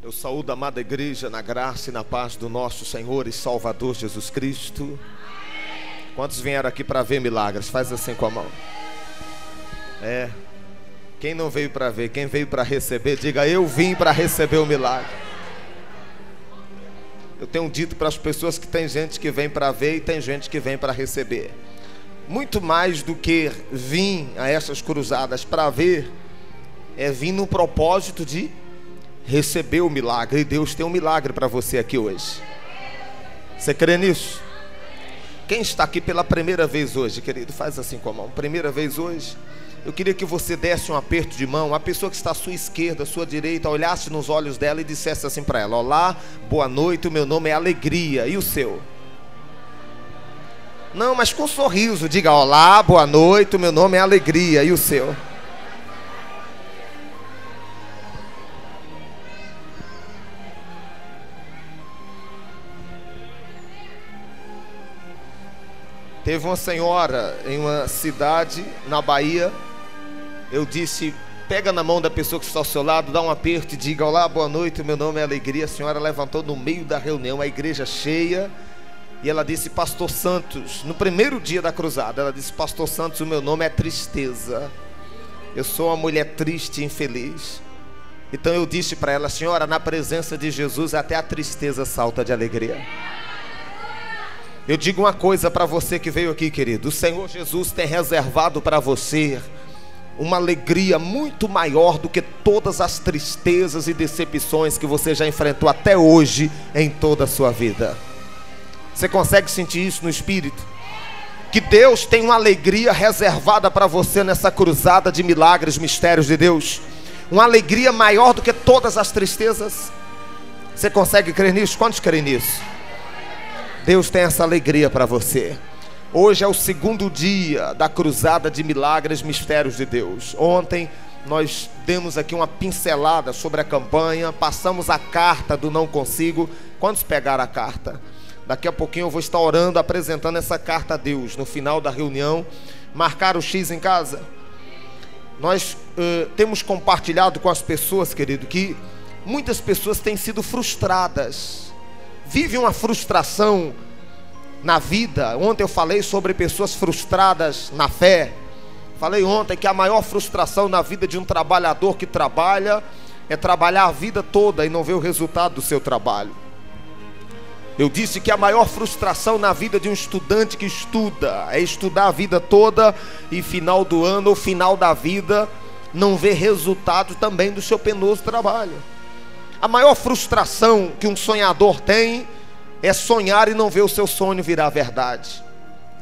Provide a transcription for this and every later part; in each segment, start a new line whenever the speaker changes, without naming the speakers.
Eu saúdo a amada igreja na graça e na paz do nosso Senhor e Salvador Jesus Cristo. Quantos vieram aqui para ver milagres? Faz assim com a mão. Quem não veio para ver, quem veio para receber, diga: eu vim para receber o milagre. Eu tenho dito para as pessoas que tem gente que vem para ver e tem gente que vem para receber. Muito mais do que vir a essas cruzadas para ver, é vir no propósito de receber o milagre. E Deus tem um milagre para você aqui hoje. Você crê nisso? Quem está aqui pela primeira vez hoje, querido, faz assim com a mão. Primeira vez hoje, eu queria que você desse um aperto de mão. A pessoa que está à sua esquerda, à sua direita, olhasse nos olhos dela e dissesse assim para ela: olá, boa noite, o meu nome é Alegria. E o seu? Não, mas com um sorriso, diga: olá, boa noite, o meu nome é Alegria. E o seu? Teve uma senhora em uma cidade na Bahia. Eu disse: pega na mão da pessoa que está ao seu lado, dá um aperto e diga: olá, boa noite, meu nome é Alegria. A senhora levantou no meio da reunião, a igreja cheia, e ela disse: Pastor Santos, no primeiro dia da cruzada, ela disse: Pastor Santos, o meu nome é Tristeza. Eu sou uma mulher triste e infeliz. Então eu disse para ela: senhora, na presença de Jesus até a tristeza salta de alegria. Eu digo uma coisa para você que veio aqui, querido: o Senhor Jesus tem reservado para você uma alegria muito maior do que todas as tristezas e decepções que você já enfrentou até hoje em toda a sua vida. Você consegue sentir isso no espírito? Que Deus tem uma alegria reservada para você nessa cruzada de milagres, mistérios de Deus. Uma alegria maior do que todas as tristezas. Você consegue crer nisso? Quantos creem nisso? Deus tem essa alegria para você. Hoje é o segundo dia da cruzada de milagres, mistérios de Deus. Ontem nós demos aqui uma pincelada sobre a campanha, passamos a carta do não consigo. Quantos pegaram a carta? Daqui a pouquinho eu vou estar orando, apresentando essa carta a Deus. No final da reunião, marcaram o X em casa. Nós temos compartilhado com as pessoas, querido, que muitas pessoas têm sido frustradas. Vive uma frustração na vida. Ontem eu falei sobre pessoas frustradas na fé. Falei ontem que a maior frustração na vida de um trabalhador que trabalha é trabalhar a vida toda e não ver o resultado do seu trabalho. Eu disse que a maior frustração na vida de um estudante que estuda é estudar a vida toda e final do ano ou final da vida não ver resultado também do seu penoso trabalho. A maior frustração que um sonhador tem é sonhar e não ver o seu sonho virar verdade.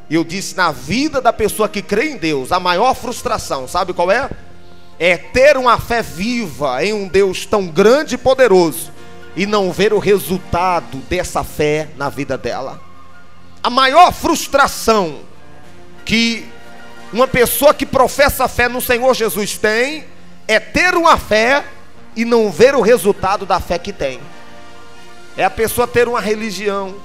E eu disse, na vida da pessoa que crê em Deus, a maior frustração, sabe qual é? É ter uma fé viva em um Deus tão grande e poderoso e não ver o resultado dessa fé na vida dela. A maior frustração que uma pessoa que professa fé no Senhor Jesus tem é ter uma fé e não ver o resultado da fé que tem. É a pessoa ter uma religião,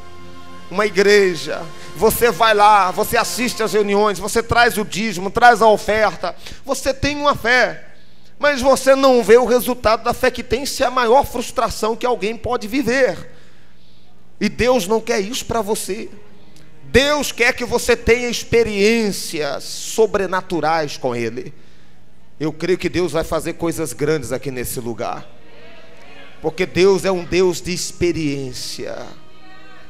uma igreja. Você vai lá, você assiste às reuniões, você traz o dízimo, traz a oferta. Você tem uma fé, mas você não vê o resultado da fé que tem. Isso é a maior frustração que alguém pode viver. E Deus não quer isso para você. Deus quer que você tenha experiências sobrenaturais com Ele. Eu creio que Deus vai fazer coisas grandes aqui nesse lugar, porque Deus é um Deus de experiência.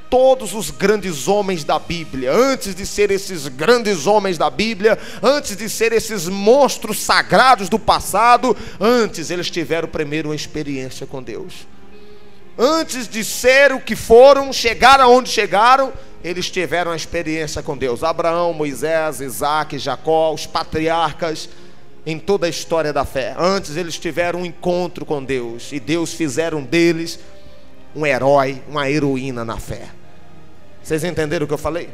Todos os grandes homens da Bíblia, antes de ser esses grandes homens da Bíblia, antes de ser esses monstros sagrados do passado, antes eles tiveram primeiro uma experiência com Deus. Antes de ser o que foram, chegar aonde chegaram, eles tiveram uma experiência com Deus. Abraão, Moisés, Isaac, Jacó, os patriarcas, em toda a história da fé, antes eles tiveram um encontro com Deus, e Deus fizeram deles um herói, uma heroína na fé. Vocês entenderam o que eu falei?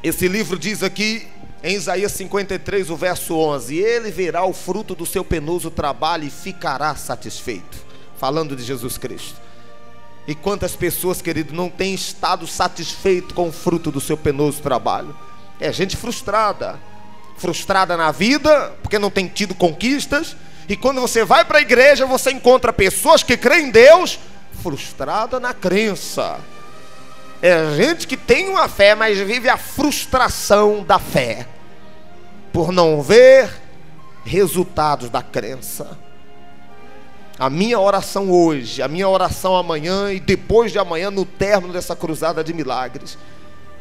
Esse livro diz aqui em Isaías 53, o verso 11: ele verá o fruto do seu penoso trabalho e ficará satisfeito. Falando de Jesus Cristo. E quantas pessoas, querido, não têm estado satisfeito com o fruto do seu penoso trabalho? É gente frustrada. Frustrada na vida, porque não tem tido conquistas, E quando você vai para a igreja, você encontra pessoas que creem em Deus, frustrada na crença. É gente que tem uma fé, mas vive a frustração da fé, por não ver resultados da crença. A minha oração hoje, a minha oração amanhã e depois de amanhã, no término dessa cruzada de milagres,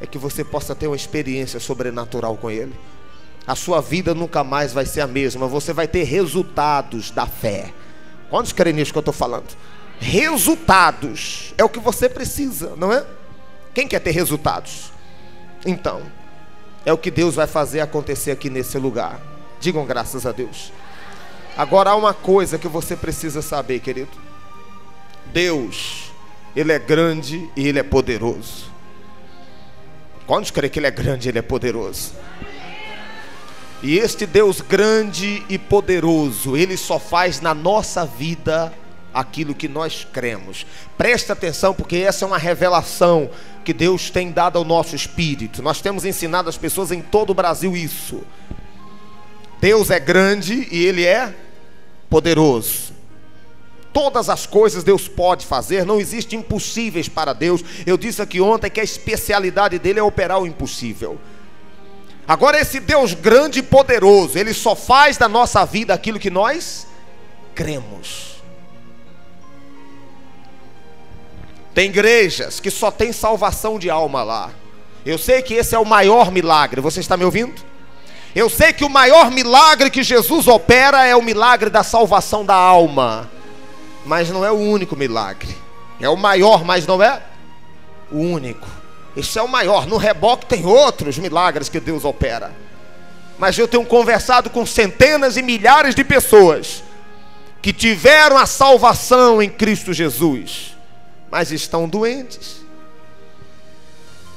é que você possa ter uma experiência sobrenatural com Ele. A sua vida nunca mais vai ser a mesma. Você vai ter resultados da fé. Quantos creem nisso que eu estou falando? Resultados é o que você precisa, não é? Quem quer ter resultados? Então, é o que Deus vai fazer acontecer aqui nesse lugar. Digam graças a Deus. Agora há uma coisa que você precisa saber, querido. Deus, Ele é grande e Ele é poderoso. Quantos creem que Ele é grande e Ele é poderoso? E este Deus grande e poderoso, Ele só faz na nossa vida aquilo que nós cremos. Presta atenção, porque essa é uma revelação que Deus tem dado ao nosso espírito. Nós temos ensinado as pessoas em todo o Brasil isso. Deus é grande e Ele é poderoso. Todas as coisas Deus pode fazer, não existem impossíveis para Deus. Eu disse aqui ontem que a especialidade dele é operar o impossível. Agora esse Deus grande e poderoso, Ele só faz da nossa vida aquilo que nós cremos. Tem igrejas que só tem salvação de alma lá. Eu sei que esse é o maior milagre. Você está me ouvindo? Eu sei que o maior milagre que Jesus opera é o milagre da salvação da alma. Mas não é o único milagre. É o maior, mas não é o único. Esse é o maior. No reboque tem outros milagres que Deus opera. Mas eu tenho conversado com centenas e milhares de pessoas que tiveram a salvação em Cristo Jesus, mas estão doentes.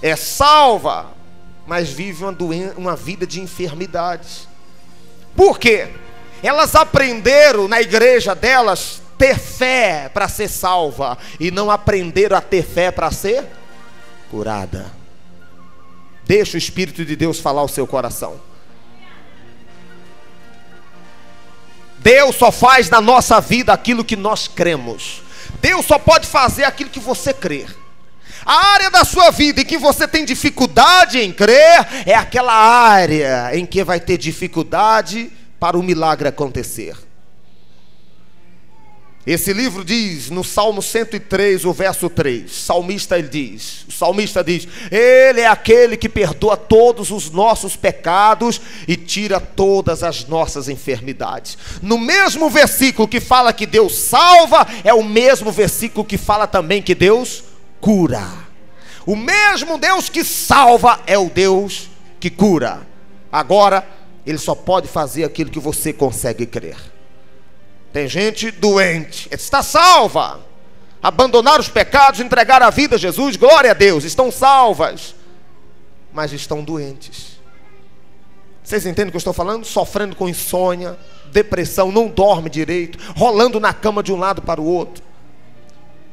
É salva, mas vive uma vida de enfermidades. Por quê? Elas aprenderam na igreja delas ter fé para ser salva, e não aprenderam a ter fé para ser curada. Deixa o Espírito de Deus falar o seu coração. Deus só faz na nossa vida aquilo que nós cremos. Deus só pode fazer aquilo que você crer. A área da sua vida em que você tem dificuldade em crer é aquela área em que vai ter dificuldade para o milagre acontecer. Esse livro diz no Salmo 103, o verso 3, o salmista diz, Ele é aquele que perdoa todos os nossos pecados e tira todas as nossas enfermidades. No mesmo versículo que fala que Deus salva, é o mesmo versículo que fala também que Deus cura. O mesmo Deus que salva é o Deus que cura. Agora, Ele só pode fazer aquilo que você consegue crer. Tem gente doente, está salva, abandonaram os pecados, entregaram a vida a Jesus, glória a Deus, estão salvas, mas estão doentes. Vocês entendem o que eu estou falando? Sofrendo com insônia, depressão, não dorme direito, rolando na cama de um lado para o outro,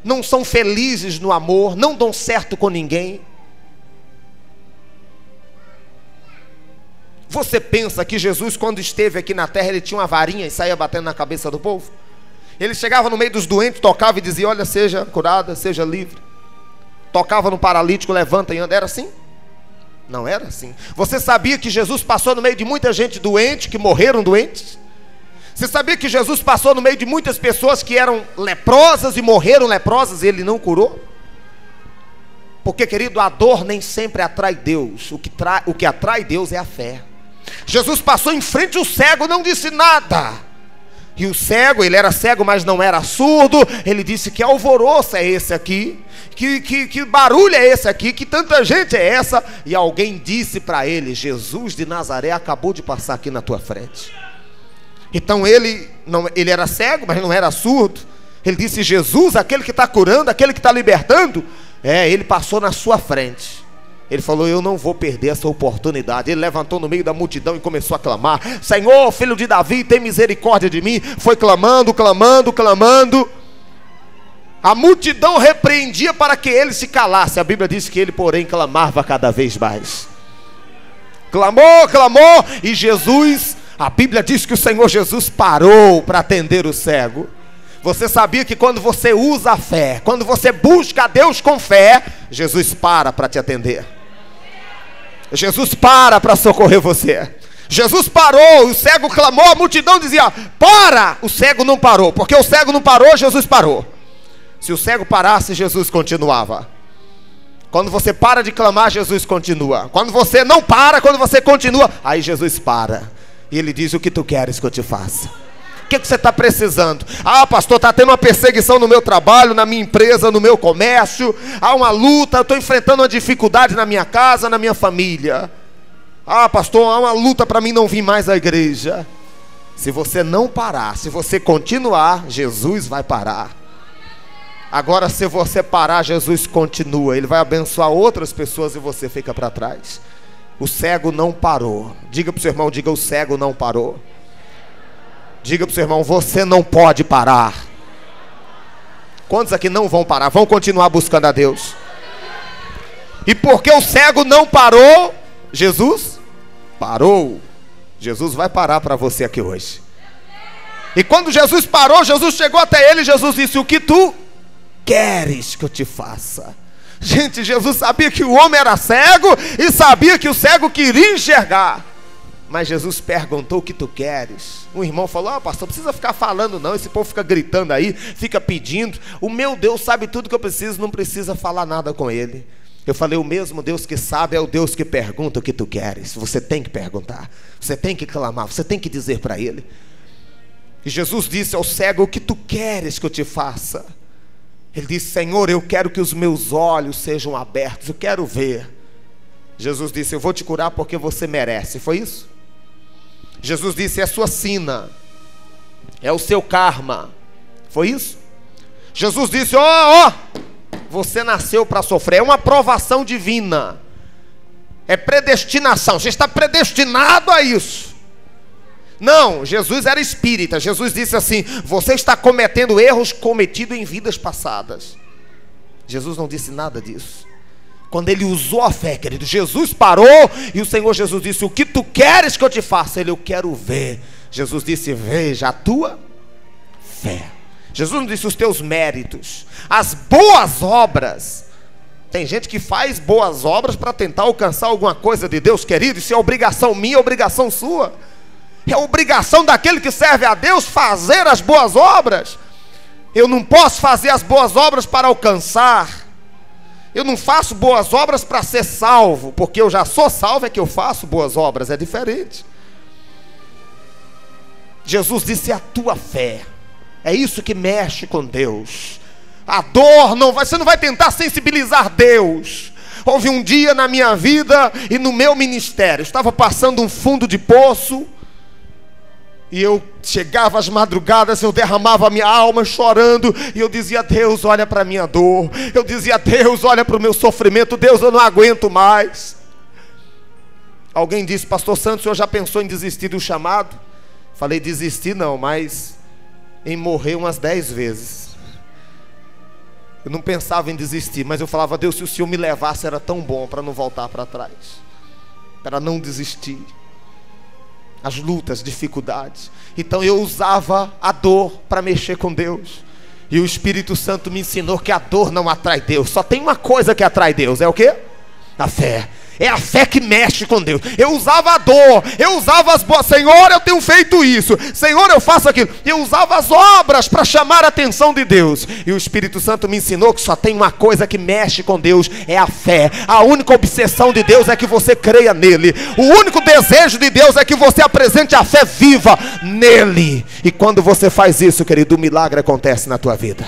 não são felizes no amor, não dão certo com ninguém. Você pensa que Jesus, quando esteve aqui na terra, Ele tinha uma varinha e saía batendo na cabeça do povo? Ele chegava no meio dos doentes, tocava e dizia: olha, seja curada, seja livre. Tocava no paralítico, levanta e anda. Era assim? Não era assim. Você sabia que Jesus passou no meio de muita gente doente, que morreram doentes? Você sabia que Jesus passou no meio de muitas pessoas que eram leprosas e morreram leprosas e Ele não curou? Porque, querido, a dor nem sempre atrai Deus. O que atrai Deus é a fé. Jesus passou em frente ao cego, não disse nada. E o cego, ele era cego, mas não era surdo. Ele disse: que alvoroço é esse aqui? Que barulho é esse aqui? Que tanta gente é essa? E alguém disse para ele: Jesus de Nazaré acabou de passar aqui na tua frente. Então ele era cego, mas não era surdo. Ele disse: Jesus, aquele que está curando, aquele que está libertando, ele passou na sua frente. Ele falou: eu não vou perder essa oportunidade. Ele levantou no meio da multidão e começou a clamar: Senhor, filho de Davi, tem misericórdia de mim. Foi clamando, clamando, clamando. A multidão repreendia para que ele se calasse. A Bíblia diz que ele, porém, clamava cada vez mais. Clamou, clamou, e Jesus A Bíblia diz que o Senhor Jesus parou para atender o cego. Você sabia que quando você usa a fé, quando você busca a Deus com fé, Jesus para te atender. Jesus para socorrer você. Jesus parou, o cego clamou, a multidão dizia: para! O cego não parou, porque o cego não parou, Jesus parou. Se o cego parasse, Jesus continuava. Quando você para de clamar, Jesus continua. Quando você não para, quando você continua, aí Jesus para. E ele diz: o que tu queres que eu te faça? O que você está precisando? Ah, pastor, está tendo uma perseguição no meu trabalho, na minha empresa, no meu comércio. Há uma luta, eu estou enfrentando uma dificuldade na minha casa, na minha família. Ah, pastor, há uma luta para mim não vir mais à igreja. Se você não parar, se você continuar, Jesus vai parar. Agora, se você parar, Jesus continua. Ele vai abençoar outras pessoas e você fica para trás. O cego não parou. Diga para o seu irmão, diga: o cego não parou. Diga para o seu irmão: você não pode parar. Quantos aqui não vão parar? Vão continuar buscando a Deus. E porque o cego não parou, Jesus parou. Jesus vai parar para você aqui hoje. E quando Jesus parou, Jesus chegou até ele e Jesus disse: o que tu queres que eu te faça? Gente, Jesus sabia que o homem era cego e sabia que o cego queria enxergar. Mas Jesus perguntou: o que tu queres? Um irmão falou: ah, pastor, não precisa ficar falando não, esse povo fica gritando aí, fica pedindo. O meu Deus sabe tudo que eu preciso, não precisa falar nada com ele. Eu falei: o mesmo Deus que sabe é o Deus que pergunta o que tu queres. Você tem que perguntar, você tem que clamar, você tem que dizer para ele. E Jesus disse ao cego: o que tu queres que eu te faça? Ele disse: Senhor, eu quero que os meus olhos sejam abertos, eu quero ver. Jesus disse: eu vou te curar porque você merece. Foi isso? Jesus disse: é a sua sina, é o seu karma. Foi isso? Jesus disse: você nasceu para sofrer. É uma aprovação divina, é predestinação, você está predestinado a isso. Não, Jesus era espírita. Jesus disse assim: você está cometendo erros cometidos em vidas passadas. Jesus não disse nada disso. Quando ele usou a fé, querido, Jesus parou e o Senhor Jesus disse: o que tu queres que eu te faça? Ele: eu quero ver. Jesus disse: veja a tua fé. Jesus não disse os teus méritos, as boas obras. Tem gente que faz boas obras para tentar alcançar alguma coisa de Deus, querido. Isso é obrigação minha, é obrigação sua. É obrigação daquele que serve a Deus fazer as boas obras. Eu não posso fazer as boas obras para alcançar. Eu não faço boas obras para ser salvo, porque eu já sou salvo, é que eu faço boas obras, é diferente. Jesus disse: a tua fé. É isso que mexe com Deus. A dor não vai, você não vai tentar sensibilizar Deus. Houve um dia na minha vida e no meu ministério, eu estava passando um fundo de poço, e eu chegava às madrugadas, eu derramava a minha alma chorando, e eu dizia: Deus, olha para a minha dor. Eu dizia: Deus, olha para o meu sofrimento. Deus, eu não aguento mais. Alguém disse: pastor Santos, o senhor já pensou em desistir do chamado? Falei: desistir não, mas em morrer umas 10 vezes. Eu não pensava em desistir, mas eu falava: Deus, se o senhor me levasse era tão bom, para não voltar para trás, para não desistir. As lutas, dificuldades. Então eu usava a dor para mexer com Deus. E o Espírito Santo me ensinou que a dor não atrai Deus. Só tem uma coisa que atrai Deus: é o quê? A fé. É a fé que mexe com Deus. Eu usava a dor, eu usava as boas. Senhor, eu tenho feito isso. Senhor, eu faço aquilo. Eu usava as obras para chamar a atenção de Deus. E o Espírito Santo me ensinou que só tem uma coisa que mexe com Deus: é a fé. A única obsessão de Deus é que você creia nele. O único desejo de Deus é que você apresente a fé viva nele. E quando você faz isso, querido, o milagre acontece na tua vida.